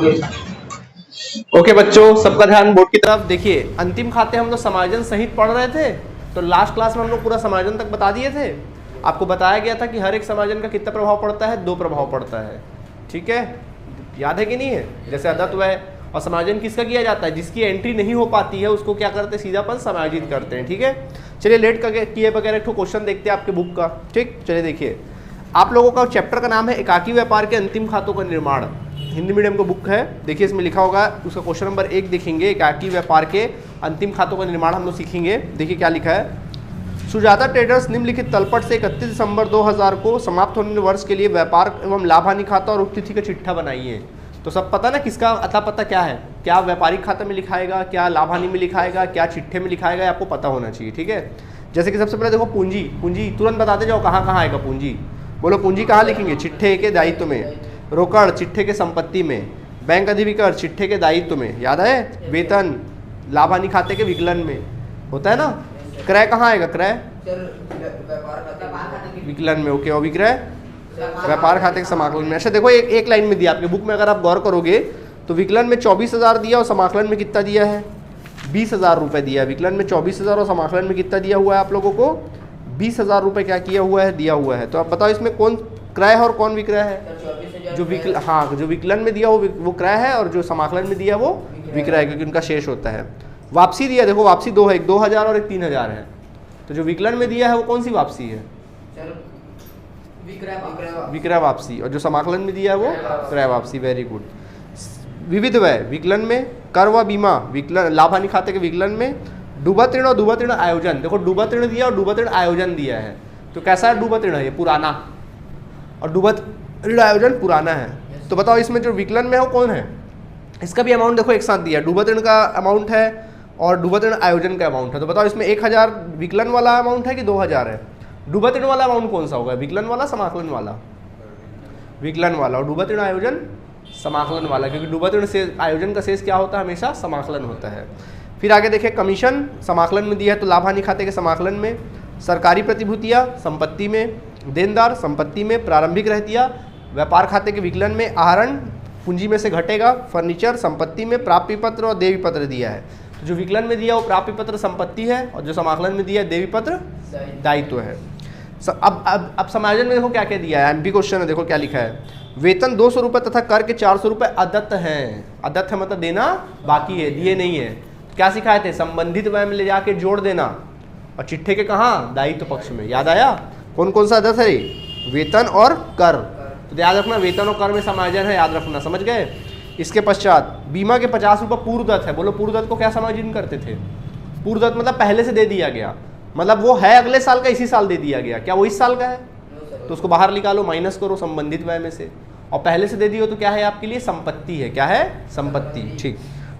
Okay बच्चों, सबका ध्यान बोर्ड की तरफ। देखिए, अंतिम खाते हम लोग समायोजन सहित पढ़ रहे थे, तो लास्ट क्लास में हम लोग पूरा समायोजन तक बता दिए थे। आपको बताया गया था कि हर एक समायोजन का कितना प्रभाव पड़ता है, 2 प्रभाव पड़ता है। ठीक है, याद है कि नहीं है? जैसे अदत्वय और समायोजन किसका किया जाता है, जिसकी एंट्री नहीं हो पाती है उसको क्या करते हैं, सीधापन समायोजित करते हैं। ठीक है, चलिए लेट करके किए बगैर एक क्वेश्चन देखते हैं आपके बुक का। ठीक, चलिए देखिए, आप लोगों का चैप्टर का नाम है एकाकी व्यापार के अंतिम खातों का निर्माण। हिंदी मीडियम का बुक है, देखिए इसमें लिखा होगा, उसका क्वेश्चन नंबर 1 देखेंगे। एकाकी व्यापार के अंतिम खातों का निर्माण हम लोग सीखेंगे। देखिए क्या लिखा है। सुजाता ट्रेडर्स निम्नलिखित तलपट से 31 दिसंबर 2000 को समाप्त होने वाले वर्ष के लिए व्यापार एवं लाभ हानि खाता और उक्त तिथि का चिट्ठा बनाइए। तो सब पता ना किसका अता पता क्या है, क्या व्यापारिक खाते में लिखाएगा, क्या लाभ हानि में लिखाएगा, क्या चिट्ठे में लिखाएगा, आपको पता होना चाहिए। ठीक है, जैसे कि सबसे पहले देखो पूंजी, पूंजी तुरंत बताते जाओ कहाँ कहाँ आएगा पूंजी। बोलो पूंजी कहाँ लिखेंगे, चिट्ठे के दायित्व में। रोकड़ चिट्ठे के संपत्ति में। बैंक अधिविकर चिट्ठे के दायित्व में, याद है। वेतन लाभ हानि खाते के विकलन में होता है ना। क्रय कहाँ आएगा, क्रय विकलन में। ओके, और विक्रय व्यापार खाते के समाकलन में। अच्छा देखो, एक लाइन में दिया आपके बुक में, अगर आप गौर करोगे तो विकलन में 24,000 दिया और समाकलन में कितना दिया है, 20,000 रुपये दिया है। विकलन में 24,000 और समाकलन में कितना दिया हुआ है आप लोगों को, 20,000 रुपये क्या किया हुआ है, दिया हुआ है। तो आप बताओ इसमें कौन क्रय है और कौन विक्रय है। जो विकलन में दिया वो क्रय है और जो समाकलन में दिया वो विक्रय है, क्योंकि उनका शेष होता है। वापसी दिया, देखो वापसी 2 है, एक 2,000 और एक 3,000 है। तो जो विकलन में दिया है वो कौन सी वापसी है, विक्रय वापसी, और जो समाकलन में दिया है वो क्रय वापसी। Very good. विविध व्यय विकलन में, कर व बीमा विकलन लाभ हानि खाते के विकलन में, डूबत ऋण और डूबत ऋण आयोजन। देखो डूबत ऋण दिया और डूबत ऋण आयोजन दिया है, तो कैसा है डूबत ऋण है, ये पुराना, और डूबत ऋण आयोजन पुराना है। तो बताओ इसमें जो विकलन में है वो कौन है, इसका भी अमाउंट देखो एक साथ दिया, डूबत ऋण का अमाउंट है और डूबत ऋण आयोजन का अमाउंट है। तो बताओ इसमें 1,000 विकलन वाला अमाउंट है कि 2,000 है। डूबत ऋण वाला अमाउंट कौन सा होगा, विकलन वाला समाकलन वाला, विकलन वाला, और डूबत ऋण आयोजन समाकलन वाला, क्योंकि डूबत ऋण से आयोजन का शेष क्या होता है, हमेशा समाकलन होता है। फिर आगे देखिए, कमीशन समाकलन में दिया है तो लाभ हानि खाते के समाकलन में, सरकारी प्रतिभूतियाँ संपत्ति में, देनदार संपत्ति में, प्रारंभिक रहतिया व्यापार खाते के विकलन में, आहरण पूंजी में से घटेगा, फर्नीचर संपत्ति में, प्राप्ति पत्र और देवी पत्र दिया है। तो जो विकलन में दिया वो प्राप्ति पत्र संपत्ति है और जो समाकलन में दिया है देवी पत्र दायित्व है। अब समायोजन में देखो क्या क्या दिया है, एमपी क्वेश्चन है, देखो क्या लिखा है। वेतन 200 रुपये तथा कर के 400 रुपये अदत्त हैं। अदत्त है मतलब देना बाकी है, दिए नहीं है। तो क्या सिखाए थे, संबंधित व्यय में ले जाके जोड़ देना, और चिट्ठे के कहाँ, दायित्व पक्ष में। याद आया कौन कौन सा अदत्त है, वेतन और कर। तो याद रखना वेतन और कर में समायोजन है, याद रखना, समझ गए। इसके पश्चात बीमा के 50 रुपये पूर्वदत्त है। बोलो पूर्वदत्त को क्या समायोजन करते थे, पूर्वदत्त मतलब पहले से दे दिया गया, मतलब वो है अगले साल का, इसी साल दे दिया गया। क्या वो इस साल का है, तो उसको बाहर निकालो, माइनस करो संबंधित व्यय में से, और पहले से दे दियो तो क्या है आपके लिए, संपत्ति है। क्या है, संपत्ति। ठीक।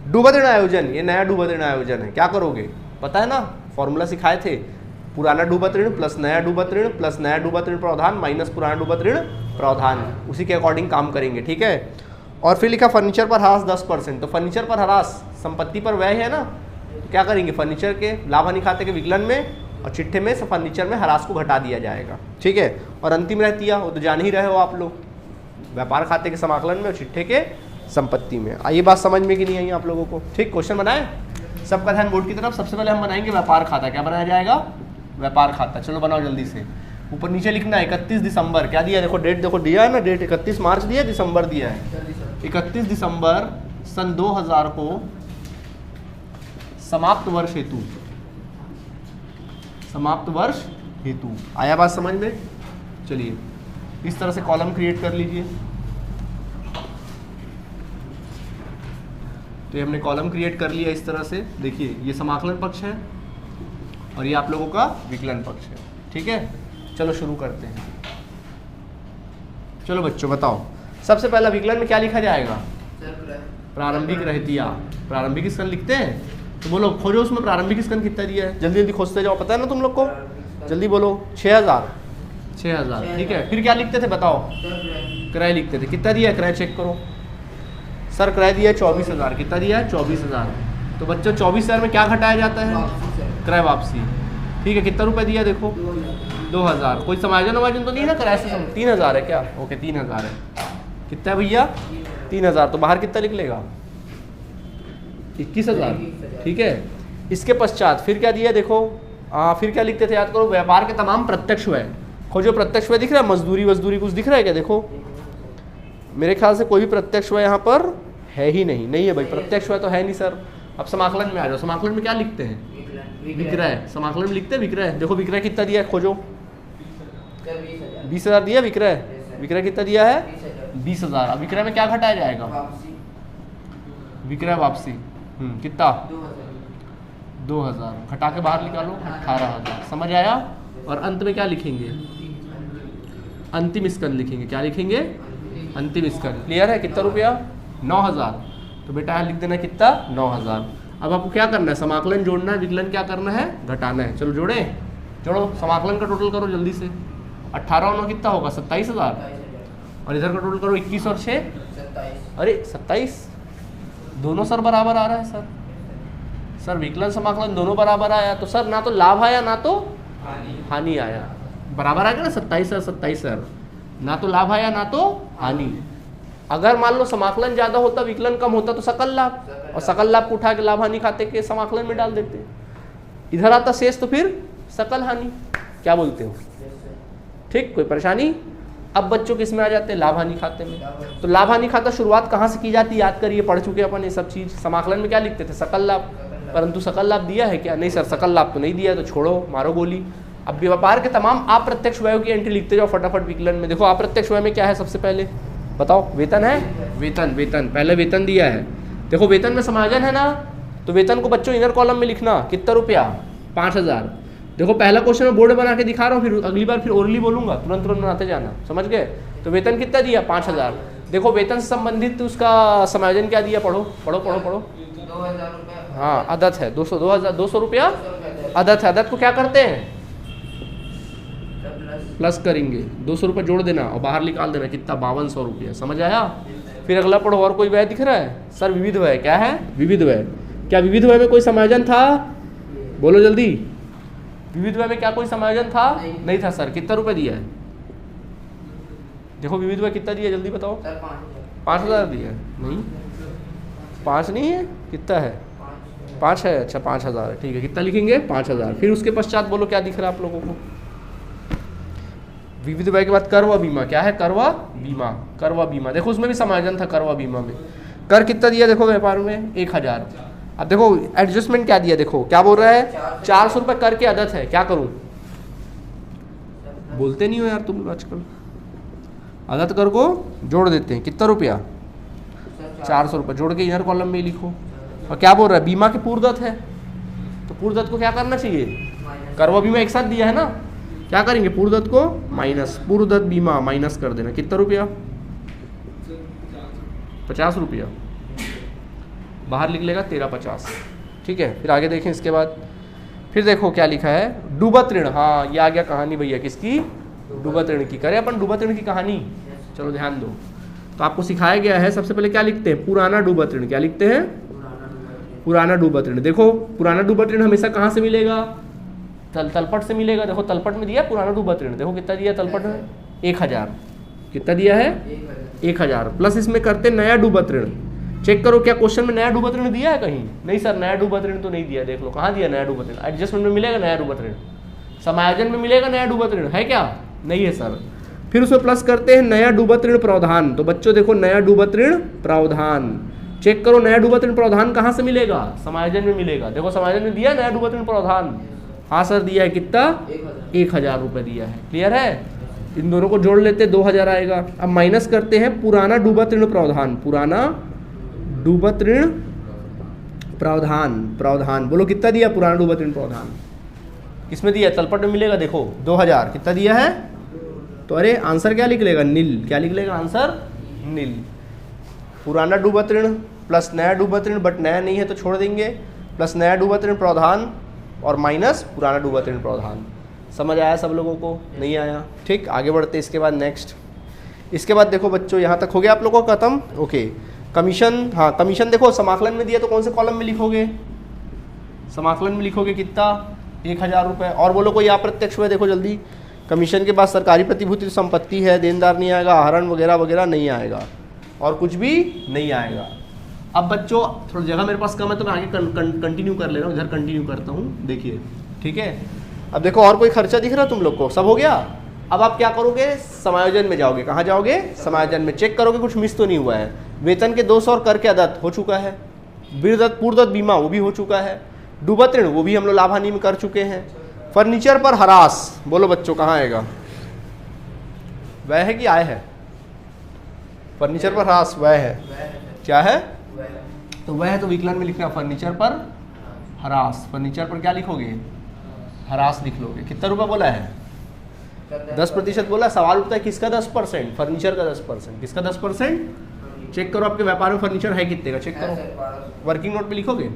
डूबत ऋण आयोजन, ये नया डूबत ऋण आयोजन है। क्या करोगे पता है ना, फॉर्मूला सिखाए थे, पुराना डूबत ऋण प्लस नया डूबत ऋण प्लस नया डूबत ऋण प्रावधान माइनस पुराना डूबत ऋण प्रावधान, उसी के अकॉर्डिंग काम करेंगे। ठीक है। और फिर लिखा फर्नीचर पर ह्रास 10%। तो फर्नीचर पर ह्रास संपत्ति पर व्यय है ना, तो क्या करेंगे, फर्नीचर के लाभ हानि खाते के विकलन में और चिट्ठे में फर्नीचर में ह्रास को घटा दिया जाएगा। ठीक है। और अंतिम रहतिया वो तो जान ही रहे हो आप लोग, व्यापार खाते के समाकलन में और चिट्ठे के संपत्ति में। आइए बात समझ में कि नहीं आई आप लोगों को। ठीक, क्वेश्चन बनाए, सबका ध्यान बोर्ड की तरफ। सबसे पहले हम बनाएंगे व्यापार खाता। क्या बनाया जाएगा, व्यापार खाता। चलो बनाओ जल्दी से, ऊपर नीचे लिखना है। 31 दिसंबर क्या दिया, देखो डेट देखो दिया है ना, डेट 31 मार्च दिया, दिसंबर दिया है। 31 दिसंबर सन 2000 को समाप्त वर्ष हेतु, समाप्त वर्ष हेतु। आया बात समझ में। चलिए इस तरह से कॉलम क्रिएट कर लीजिए। तो ये हमने कॉलम क्रिएट कर लिया इस तरह से। देखिए ये समाकलन पक्ष है और ये आप लोगों का विकलन पक्ष है। ठीक है, चलो शुरू करते हैं। चलो बच्चों बताओ, सबसे पहला विकलन में क्या लिखा जाएगा, प्रारंभिक रहतिया। प्रारंभिक स्कंद लिखते हैं, तो बोलो खोजो उसमें प्रारंभिक स्कंद कितना दिया है, जल्दी जल्दी खोजते जाओ, पता है ना तुम लोग को, जल्दी बोलो। 6,000। ठीक है। फिर क्या लिखते थे बताओ, क्रय लिखते थे। कितना दिया है क्रय, चेक करो सर। क्रय दिया है 24,000। कितना दिया है, 24,000। तो बच्चों 24,000 में क्या घटाया जाता है, क्रय वापसी। ठीक है, कितना रुपए दिया देखो, 2,000। कोई समायोजन वायोजन तो नहीं है ना क्रय से, 3,000 है क्या, ओके 3,000 है। कितना है भैया 3000, तो बाहर कितना निकलेगा 21,000, ठीक है। इसके पश्चात फिर क्या दिया देखो, फिर क्या लिखते थे याद करो, व्यापार के तमाम प्रत्यक्ष व्यय। खोजो प्रत्यक्ष व्यय दिख रहा है, मजदूरी वजदूरी कुछ दिख रहा है क्या, देखो मेरे ख्याल से कोई भी प्रत्यक्ष व्यय यहाँ पर है ही नहीं है भाई, प्रत्यक्ष व्यय तो है नहीं सर। अब समाकलन में आ जाओ, समाकलन में क्या लिखते हैं विक्रय, समाकलन में लिखते हैं विक्रय। देखो विक्रय कितना दिया है, खोजो 20,000 दिया विक्रय, विक्रय कितना दिया है 20,000। अब विक्रय में क्या घटाया जाएगा, विक्रय वापसी कितना 2,000, घटा के बाहर निकालो 18,000, समझ आया। और अंत में क्या लिखेंगे, अंतिम स्कंद लिखेंगे, क्या लिखेंगे अंतिम स्कंद। क्लियर है, कितना रुपया 9,000, तो बेटा यहाँ लिख देना कितना 9,000। अब आपको क्या करना है, समाकलन जोड़ना है, विकलन क्या करना है घटाना है। चलो जोड़े, जोड़ो, समाकलन का टोटल करो जल्दी से। 18 और 9 कितना होगा 27,000, और इधर का टोटल करो 21 और 6 अरे 27, दोनों सर बराबर आ रहा है सर विकलन समाकलन दोनों बराबर आया, तो सर ना तो लाभ आया ना तो हानि आया, बराबर आ गया ना 27 सर, ना तो लाभ आया ना तो हानि। अगर मान लो समाकलन ज्यादा होता विकलन कम होता तो सकल लाभ, और सकल लाभ को उठा के लाभ हानि खाते के समाकलन में डाल देते, इधर आता शेष तो फिर सकल हानि। क्या बोलते हो, ठीक, कोई परेशानी। अब बच्चों किस में आ जाते हैं, लाभ हानि खाते में। तो लाभ हानि खाता शुरुआत कहाँ से की जाती है, याद करिए, पढ़ चुके अपन ये सब चीज। समाकलन में क्या लिखते थे सकल लाभ, परंतु सकल लाभ दिया है क्या, नहीं सर सकल लाभ तो नहीं दिया, तो छोड़ो मारो गोली। अब व्यापार के तमाम अप्रत्यक्ष व्ययों की एंट्री लिखते जाओ फटाफट विकलन में। देखो अप्रत्यक्ष व्यय में क्या है, सबसे पहले बताओ, वेतन है, वेतन पहले वेतन दिया है। देखो वेतन में समायोजन है ना, तो वेतन को बच्चों इनर कॉलम में लिखना, कितना रुपया 5,000। देखो पहला क्वेश्चन में बोर्ड बना के दिखा रहा हूँ, फिर अगली बार फिर ओरली बोलूंगा, तुरंत बनाते जाना, समझ गए। तो वेतन कितना दिया 5,000। देखो वेतन से संबंधित उसका समायोजन क्या दिया, पढ़ो 2,000 रुपया, हाँ अदत है 200 रुपया अदत है। अदत को क्या करते हैं प्लस करेंगे, 200 रुपये जोड़ देना और बाहर निकाल देना, कितना 5200 रुपया, समझ आया। फिर अगला पढ़ो, और कोई व्यय दिख रहा है सर, विविध व्यय। क्या है विविध व्यय, क्या विविध व्यय में कोई समायोजन था, बोलो जल्दी, विविध व्यय में क्या कोई समायोजन था, नहीं था सर। कितना रुपए दिया है, देखो विविध व्यय कितना दिया जल्दी बताओ, 5,000 दिया है, नहीं 5 नहीं है, कितना है 5 है, अच्छा 5,000 है, ठीक है। कितना लिखेंगे 5,000। फिर उसके पश्चात बोलो क्या दिख रहा है आप लोगों को, विविध व्यय के बाद कर व बीमा। क्या है कर व बीमा, कर व बीमा। देखो उसमें भी समायोजन था कर व बीमा में। कर कितना दिया देखो व्यापार में 1,000। अब देखो एडजस्टमेंट क्या दिया, देखो क्या बोल रहा है 400 रुपये कर के आदत है, क्या करूं, बोलते नहीं हो यार तुम आजकल। आदत कर को जोड़ देते हैं, कितना रुपया 400 रुपये, जोड़ के इनर कॉलम में लिखो। और क्या बोल रहा है बीमा के पूर्वदत्त है, तो पूर्वदत्त को क्या करना चाहिए, कर व बीमा एक साथ दिया है ना, क्या करेंगे पूर्वदत्त को माइनस, पूर्वदत्त बीमा माइनस कर देना, कितना रुपया 50 रुपया, बाहर लिख लेगा 1350, ठीक है। फिर आगे देखें इसके बाद, फिर देखो क्या लिखा है डूबत ऋण। हाँ ये आ गया कहानी भैया, किसकी, डूबत ऋण की। करें अपन डूबत ऋण की कहानी, चलो ध्यान दो। तो आपको सिखाया गया है सबसे पहले क्या लिखते हैं, पुराना डूबत ऋण। क्या लिखते हैं, पुराना डूबत ऋण। देखो पुराना डूबत ऋण हमेशा कहाँ से मिलेगा, तलपट से मिलेगा। देखो तलपट में दिया पुराना डूबत ऋण, देखो कितना दिया तलपट में 1,000, कितना दिया है 1,000, प्लस इसमें करते नया डूबत ऋण। चेक करो क्या क्वेश्चन में नया डूबत ऋण दिया है कहीं, नहीं सर नया डूबत ऋण तो नहीं दिया। देख लो कहाँ दिया नया डूबत ऋण, एडजस्टमेंट में मिलेगा नया डूबत ऋण, समायोजन में मिलेगा नया डूबत ऋण, है क्या, नहीं है सर। फिर उसमें प्लस करते हैं नया डूबत ऋण प्रावधान। तो बच्चों देखो नया डूबत ऋण प्रावधान, चेक करो नया डूबत ऋण प्रावधान कहाँ से मिलेगा, समायोजन में मिलेगा। देखो समायोजन में दिया नया डूबत ऋण प्रावधान, हाँ सर दिया है, कितना 1,000 रुपये दिया है। क्लियर है, इन दोनों को जोड़ लेते 2,000 आएगा। अब माइनस करते हैं पुराना डूबत ऋण प्रावधान, पुराना डूबत ऋण प्रावधान बोलो कितना दिया पुराना डूबत ऋण प्रावधान, किसमें दिया तलपट में मिलेगा, देखो 2,000 कितना दिया है। तो अरे आंसर क्या लिख लेगा नील, क्या लिख लेगा आंसर नील। पुराना डूबत ऋण प्लस नया डूबत ऋण, बट नया नहीं है तो छोड़ देंगे, प्लस नया डूबत ऋण प्रावधान और माइनस पुराना डूबत ऋण प्रावधान। समझ आया सब लोगों को, नहीं आया, ठीक। आगे बढ़ते इसके बाद नेक्स्ट, इसके बाद देखो बच्चों यहाँ तक हो गया आप लोगों का खत्म, ओके। कमीशन, हाँ कमीशन देखो समाकलन में दिया तो कौन से कॉलम में लिखोगे, समाकलन में लिखोगे कितना 1,000 रुपये। और बोलो कोई अप्रत्यक्ष व्यय, देखो जल्दी। कमीशन के बाद सरकारी प्रतिभूति संपत्ति है, देनदार नहीं आएगा, आहरण वगैरह वगैरह नहीं आएगा, और कुछ भी नहीं आएगा। अब बच्चों थोड़ी जगह मेरे पास कम है तो मैं आगे कंटिन्यू कर ले रहा हूँ, इधर कंटिन्यू करता हूँ, देखिए ठीक है। अब देखो और कोई खर्चा दिख रहा है तुम लोग को, सब हो गया। अब आप क्या करोगे, समायोजन में जाओगे। कहाँ जाओगे, समायोजन में। चेक करोगे कुछ मिस तो नहीं हुआ है। वेतन के 200 और कर के अदत्त हो चुका है। वीरदत्त पूर्वदत्त बीमा वो भी हो चुका है। डूबत ऋण वो भी हम लोग लाभ हानि में कर चुके हैं। फर्नीचर पर हरास, बोलो बच्चों कहाँ आएगा, वह है कि आय है? फर्नीचर पर हरास वह है, क्या है? तो वह है, तो विकलन में लिखना फर्नीचर पर हरास। फर्नीचर पर क्या लिखोगे, हरास लिख लोगे। कितना रुपया बोला है, 10% बोला। सवाल उठता है किसका 10%, फर्नीचर का 10%। किसका 10%? चेक करो आपके व्यापार में फर्नीचर है कितने का, चेक करो। वर्किंग नोट पे लिखोगे,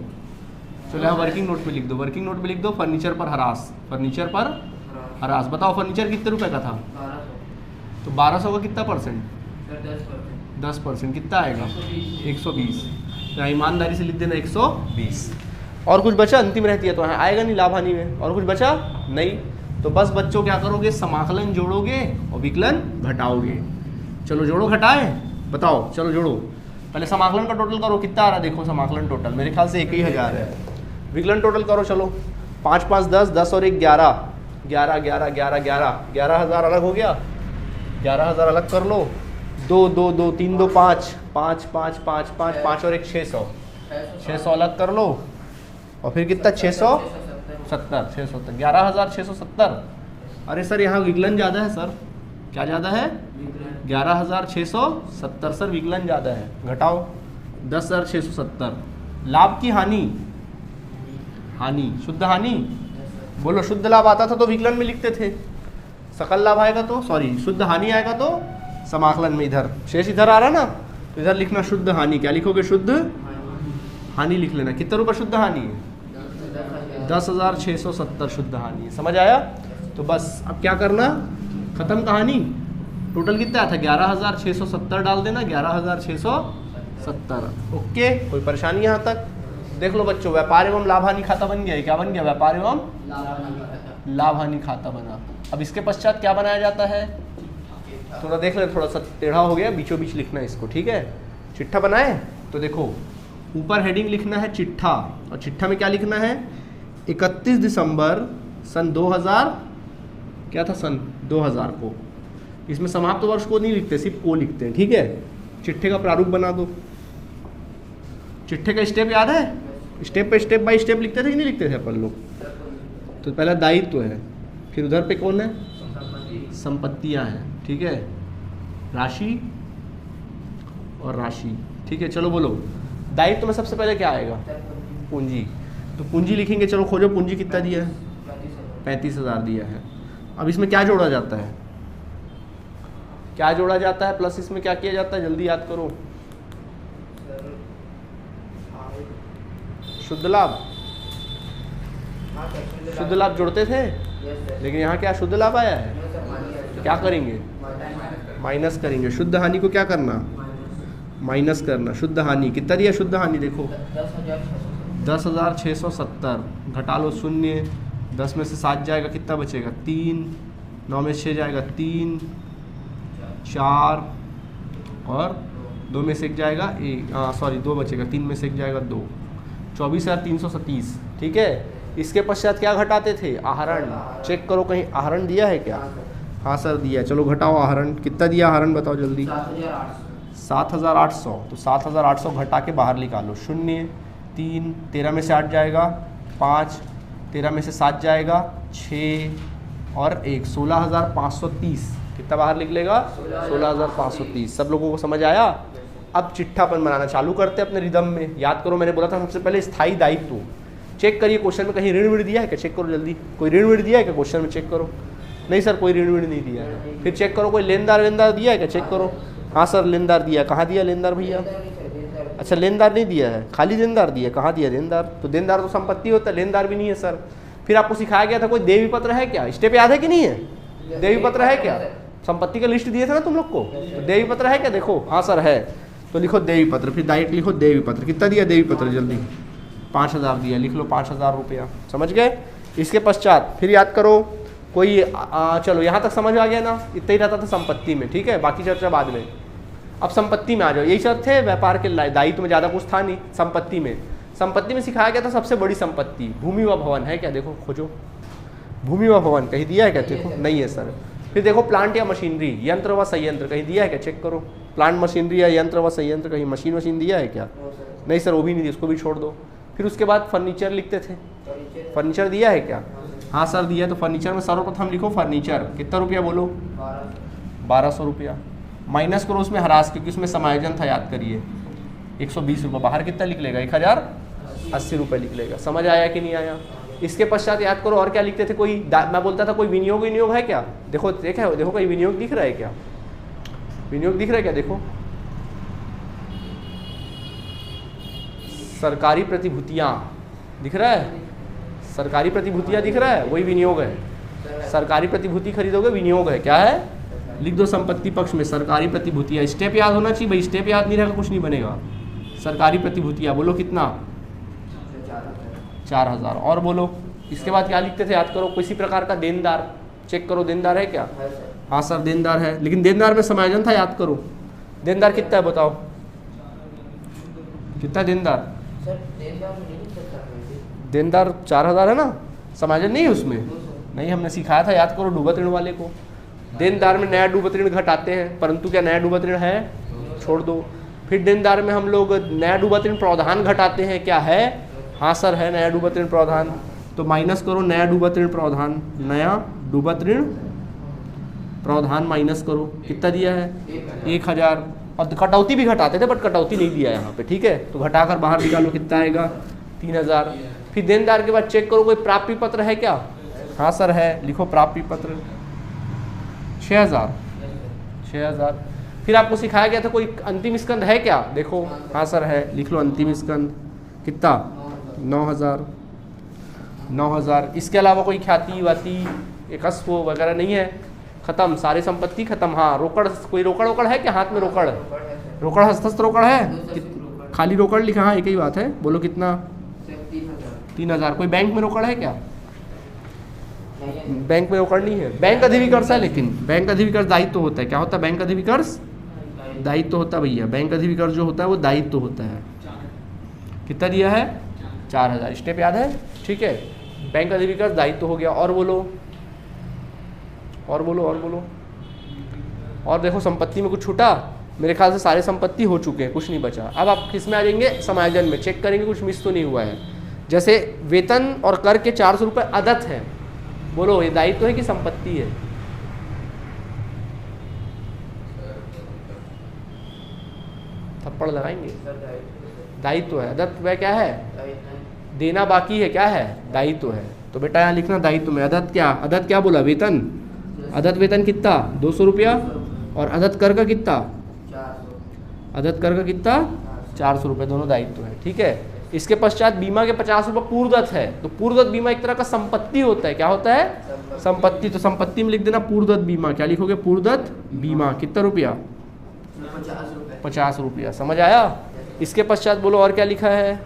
चलो यहाँ वर्किंग नोट पे लिख दो। वर्किंग नोट पे लिख दो फर्नीचर पर हरास। फर्नीचर पर हरास। बताओ फर्नीचर कितने रुपए का था, तो 1200 का कितना परसेंट, 10%। कितना आएगा, 120। यहाँ ईमानदारी से लिख देना 120। और कुछ बचा, अंतिम रहती है तो यहाँ आएगा नहीं लाभ हानि में। और कुछ बचा नहीं, तो बस बच्चों क्या करोगे, समाकलन जोड़ोगे और विकलन घटाओगे। चलो जोड़ो घटाए, बताओ चलो जोड़ो। पहले समाकलन का टोटल करो, कितना आ रहा है देखो। समाकलन टोटल मेरे ख्याल से 1000 है। विकलन टोटल करो, चलो 5 5 10, 10 और 1 11, 11 11 11 11, 11,000 अलग हो गया। 11,000 अलग कर लो। 2 2 2 3 2 5 5 5 5 5 5 और 1 600, 600 अलग कर लो। और फिर कितना, 670, 670, 11,670। अरे सर यहाँ विकलन ज़्यादा है सर, क्या ज़्यादा है, 11,670 सर विकलन ज़्यादा है। घटाओ 10,670। लाभ की हानि, हानि शुद्ध हानि, बोलो शुद्ध लाभ आता था तो विकलन में लिखते थे। सकल लाभ आएगा तो सॉरी शुद्ध हानि आएगा तो समाकलन में, इधर शेष इधर आ रहा ना, तो इधर लिखना शुद्ध हानि। क्या लिखोगे, शुद्ध हानि लिख लेना। कितना रुपये शुद्ध हानि है, 10,670 शुद्ध हानि। समझ आया? तो बस अब क्या करना, खत्म कहानी। टोटल कितना आया था, 11,670 डाल देना, 11,670। ओके, कोई परेशानी यहाँ तक? देख लो बच्चों, व्यापार एवं लाभ हानि खाता बन गया। क्या बन गया, व्यापार एवं लाभ हानि खाता बना। अब इसके पश्चात क्या बनाया जाता है, थोड़ा देख ले, थोड़ा सा टेढ़ा हो गया, बीचों बीच लिखना है इसको, ठीक है। चिट्ठा बनाए तो देखो ऊपर हेडिंग लिखना है चिट्ठा, और चिट्ठा में क्या लिखना है, 31 दिसंबर सन 2000, क्या था सन 2000 को। इसमें समाप्त वर्ष को नहीं लिखते, सिर्फ को लिखते हैं, ठीक है। चिट्ठे का प्रारूप बना दो। चिट्ठे का स्टेप याद है, स्टेप बाय स्टेप लिखते थे कि नहीं लिखते थे अपन लोग? तो पहला दायित्व है, फिर उधर पे कौन है, संपत्तियां हैं, ठीक है, राशि और राशि, ठीक है। चलो बोलो, दायित्व में सबसे पहले क्या आएगा, पूंजी। तो पूंजी लिखेंगे, चलो खोजो पूंजी कितना दिया है, 35,000 दिया है। अब इसमें क्या जोड़ा जाता है, क्या जोड़ा जाता है, प्लस इसमें क्या किया जाता है, जल्दी याद करो। शुद्ध लाभ, शुद्ध लाभ जोड़ते थे, लेकिन यहाँ क्या शुद्ध लाभ आया है, तो क्या करेंगे, माइनस करेंगे। शुद्ध हानि को क्या करना, माइनस करना। शुद्ध हानि कितना दिया, शुद्ध हानि देखो 10,670, घटा लो शून्य, 10 में से 7 जाएगा, कितना बचेगा 3, 9 में 6 जाएगा 3, 4 और 2 में से 1 जाएगा 1, सॉरी 2 बचेगा, 3 में से 1 जाएगा 2, 24,330, ठीक है। इसके पश्चात क्या घटाते थे, आहरण। चेक करो कहीं आहरण दिया है क्या, हाँ सर दिया है। चलो घटाओ आहरण, कितना दिया आहरण बताओ जल्दी, 7,800। तो 7,800 घटा के बाहर निकालो, 0, 3, 13 में से 8 जाएगा 5, 13 में से 7 जाएगा 6 और 1, 16,530। कितना बाहर निकलेगा, 16,530। सब लोगों को समझ आया? अब चिट्ठापन बनाना चालू करते हैं अपने रिदम में। याद करो, मैंने बोला था सबसे पहले स्थायी दायित्व। चेक करिए क्वेश्चन में कहीं ऋण विण दिया है क्या, चेक करो जल्दी। कोई ऋण विण दिया है क्या क्वेश्चन में, चेक करो। नहीं सर कोई ऋण विण नहीं दिया है। फिर चेक करो कोई लेनदार वेनदार दिया है क्या, चेक करो। हाँ सर लेनदार दिया, कहाँ दिया लेनदार भैया, अच्छा लेनदार नहीं दिया है, खाली देनदार दिया, कहाँ दिया देनदार। तो देनदार तो संपत्ति होता है, लेनदार भी नहीं है सर। फिर आपको सिखाया गया था कोई देवी पत्र है क्या, स्टेप याद है कि नहीं है, देवी पत्र है क्या, संपत्ति का लिस्ट दिए थे ना तुम लोग को, तो देवी पत्र है क्या, देखो हाँ सर है, तो लिखो देवी पत्र। फिर डायरेक्ट लिखो देवी पत्र, कितना दिया देवी पत्र जल्दी, 5,000 दिया, लिख लो 5,000 रुपया, समझ गए। इसके पश्चात फिर याद करो कोई चलो यहाँ तक समझ आ गया ना, इतना ही रहता था संपत्ति में, ठीक है, बाकी चर्चा बाद में। अब संपत्ति में आ जाओ, यही सब थे व्यापार के दायित्व में, ज़्यादा कुछ था नहीं। संपत्ति में सिखाया गया था सबसे बड़ी संपत्ति भूमि व भवन है क्या, देखो खोजो, भूमि व भवन कहीं दिया है क्या, देखो नहीं है सर। फिर देखो प्लांट या मशीनरी, यंत्र व संयंत्र कहीं दिया है क्या, चेक करो। प्लांट मशीनरी या यंत्र व संयंत्र कहीं मशीन दिया है क्या, नहीं सर वो भी नहीं दिया, उसको भी छोड़ दो। फिर उसके बाद फर्नीचर लिखते थे, फर्नीचर दिया है क्या, हाँ सर दिया। तो फर्नीचर में सर्वप्रथम लिखो फर्नीचर, कितना रुपया बोलो, 1200 रुपया। माइनस करो उसमें ह्रास, क्योंकि उसमें समायोजन था, याद करिए 120 रुपये। बाहर कितना लिख लेगा, 1080 रुपये लिख लेगा। समझ आया कि नहीं आया। इसके पश्चात याद करो और क्या लिखते थे, कोई मैं बोलता था कोई विनियोग है क्या, देखो देखो कोई विनियोग दिख रहा है क्या, विनियोग दिख रहा है क्या, देखो सरकारी प्रतिभूतियाँ दिख रहा है, सरकारी प्रतिभूतियाँ दिख रहा है, वही विनियोग है। सरकारी प्रतिभूति खरीदोगे विनियोग है, क्या है, लिख दो संपत्ति पक्ष में सरकारी प्रतिभूतियाँ। स्टेप याद होना चाहिए भाई, स्टेप याद नहीं रहेगा कुछ नहीं बनेगा। सरकारी प्रतिभूतियाँ बोलो कितना, 4000। और बोलो इसके बाद क्या लिखते थे, याद करो, किसी प्रकार का देनदार, चेक करो देनदार है क्या, हाँ सर देनदार है, लेकिन देनदार में समायोजन था, याद करो। देनदार कितना है बताओ, कितना देनदार, देनदार 4000 है ना, समायोजन नहीं है उसमें, नहीं हमने सिखाया था, याद करो डूबत ऋण वाले को। देनदार में नया डूबत ऋण घटाते हैं, परंतु क्या नया डूबत ऋण है, छोड़ दो। फिर देनदार में हम लोग नया डूबत ऋण प्रावधान घटाते हैं, क्या है, हाँ सर है नया डूबत ऋण प्रावधान। तो माइनस करो नया डूबत ऋण प्रावधान, नया डूबत ऋण प्रावधान माइनस करो, कितना दिया है 1000। और कटौती भी घटाते थे बट कटौती नहीं दिया यहाँ पे, ठीक है, तो घटाकर बाहर निकालो कितना आएगा 3000। फिर देनदार के बाद चेक करो कोई प्राप्ति पत्र है क्या, हाँ सर है, लिखो प्राप्ति पत्र 6000। फिर आपको सिखाया गया था कोई अंतिम स्कंद है क्या, देखो हाँ सर है, लिख लो अंतिम स्कंद कितना 9000। इसके अलावा कोई ख्याति वाति एकस्व वगैरह नहीं है, खत्म, सारी संपत्ति खत्म। हाँ रोकड़, कोई रोकड़ है क्या, हाथ में रोकड़ हस्तस्थ रोकड़ है, खाली रोकड़ लिखा, हाँ एक ही बात है, बोलो कितना 3000। कोई बैंक में रोकड़ है क्या, बैंक में रोकड़ नहीं है, बैंक अधिविकर्ष है, लेकिन बैंक अधिविकर्ष दायित्व होता है, क्या होता है बैंक अधिविकर्ष, दायित्व होता है भैया, बैंक अधिविकर्ष जो होता है वो दायित्व होता है। कितना दिया है 4000, स्टेप याद है, ठीक है, बैंक अधिविकर्ष दायित्व हो गया। और बोलो और देखो संपत्ति में कुछ छूटा, मेरे ख्याल से सारे संपत्ति हो चुके हैं, कुछ नहीं बचा। अब आप किस में आ जाएंगे, समायोजन में, चेक करेंगे कुछ मिस तो नहीं हुआ है। जैसे वेतन और कर के 400 रुपये अदत्त है, बोलो ये दायित्व है कि संपत्ति है, थप्पड़ लगाएंगे, दायित्व है। अदत्त वह क्या है, देना बाकी है, क्या है, दायित्व है। तो बेटा यहाँ लिखना दायित्व में अदत्त क्या बोला, वेतन, अदत्त वेतन कितना 200 रुपया, और अदत्त कर का कितना, अदत्त कर का कितना 400 रुपये, दोनों दायित्व है, ठीक है। इसके पश्चात बीमा के 50 रुपये पूर्वदत्त है, तो पूर्वदत्त बीमा एक तरह का संपत्ति होता है, क्या होता है, संपत्ति। तो संपत्ति में लिख देना पूर्वदत्त बीमा, क्या लिखोगे, पूर्वदत्त बीमा, कितना रुपया 50 रुपया, समझ आया। इसके पश्चात बोलो और क्या लिखा है,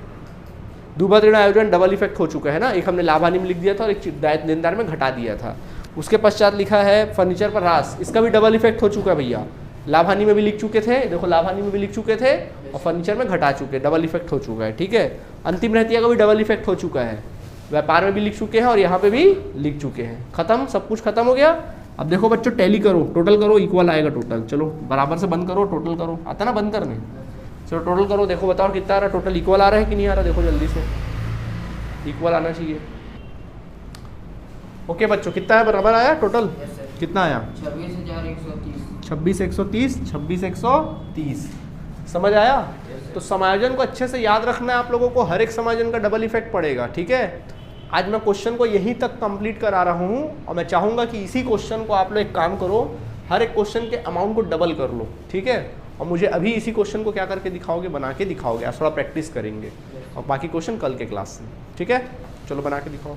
डूबत ऋण आयोजन डबल इफेक्ट हो चुका है ना, एक हमने लाभानी में लिख दिया था और एक देनदार में घटा दिया था। उसके पश्चात लिखा है फर्नीचर पर ह्रास, इसका भी डबल इफेक्ट हो चुका है भैया, लाभानी में भी लिख चुके थे, देखो लाभानी में भी लिख चुके थे और फर्नीचर में घटा चुके, डबल इफेक्ट हो चुका है, ठीक है। अंतिम रहतिया का भी डबल इफेक्ट हो चुका है, व्यापार में भी लिख चुके हैं और यहाँ पे भी लिख चुके हैं, खत्म, सब कुछ खत्म हो गया। अब देखो बच्चों टैली करो, टोटल करो, इक्वल आएगा टोटल, चलो बराबर से बंद करो, टोटल करो, आता ना बंद करने, चलो टोटल करो, देखो बताओ कितना आ रहा है, टोटल इक्वल आ रहा है कि नहीं आ रहा, देखो जल्दी से, इक्वल आना चाहिए। ओके बच्चों कितना है, बराबर आया टोटल, कितना आया 26,130, समझ आया। तो समायोजन को अच्छे से याद रखना है आप लोगों को, हर एक समायोजन का डबल इफेक्ट पड़ेगा, ठीक है। आज मैं क्वेश्चन को यहीं तक कंप्लीट करा रहा हूँ और मैं चाहूँगा कि इसी क्वेश्चन को आप लोग एक काम करो, हर एक क्वेश्चन के अमाउंट को डबल कर लो, ठीक है। और मुझे अभी इसी क्वेश्चन को क्या करके दिखाओगे, बना के दिखाओगे, आज थोड़ा प्रैक्टिस करेंगे और बाकी क्वेश्चन कल के क्लास से, ठीक है। चलो बना के दिखाओ।